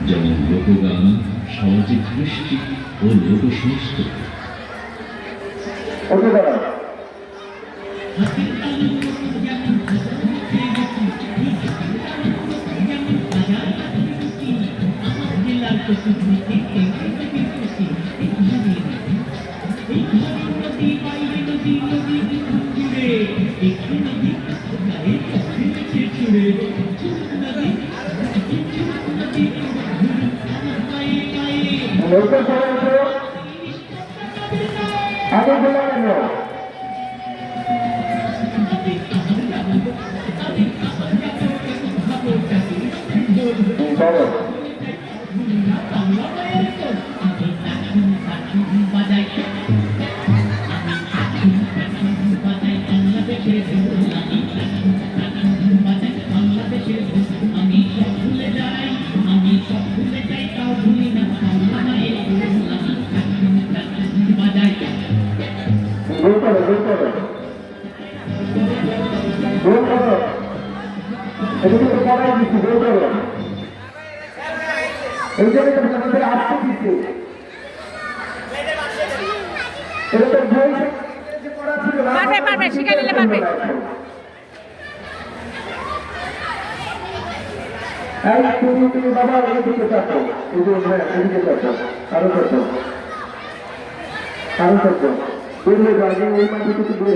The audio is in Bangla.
যেমন লোকগান, সামাজিক কৃষ্টি ও লোক সংস্কৃতি। পারবে শিখে নিলে পারবে। তুমি বাবা এদিকে চাচ্ছো, এদিকে চাচ্ছো, আরো চাচ্ছো, আরো চাচ্ছো, এই মাঝে কিছু দূরে